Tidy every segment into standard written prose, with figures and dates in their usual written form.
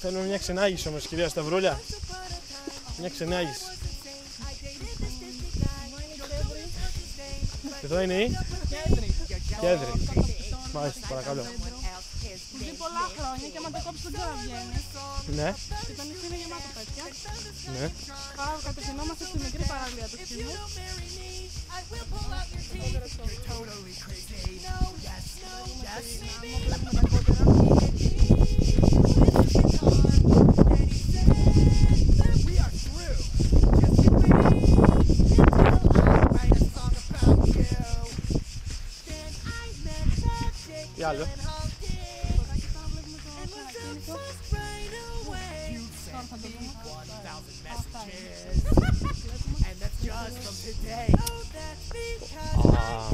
Θέλουμε μια ξενάγηση όμως, κυρία Σταυρούλια. Μια ξενάγηση. Εδώ είναι η Κέντρη. Μάλιστα, παρακαλώ. Ζει πολλά χρόνια και άμα το κόψεις δεν ξαναβγαίνει. Ναι. Και το νησί είναι γεμάτο τέτοια. Ναι. Κατευθυνόμαστε στη μικρή παραλία του Χίμου. Τι άλλο.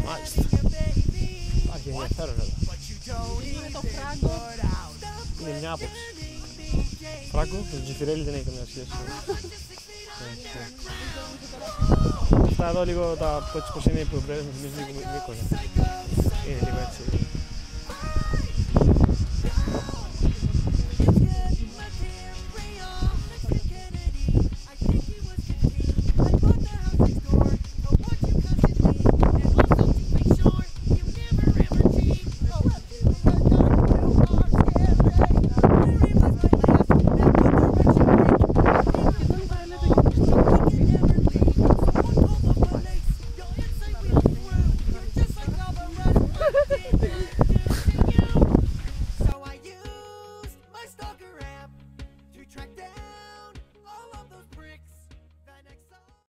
Μάλιστα. Υπάρχει ενδιαφέρον εδώ. Είναι το φράγκο. Είναι μια άποψη. Φράγκο, το Τζιφιρέλι δεν έχει καμία σχέση. Αυτά εδώ λίγο τα πώς είναι οι προβλέψεις με τη Μύκονο. Είναι λίγο έτσι.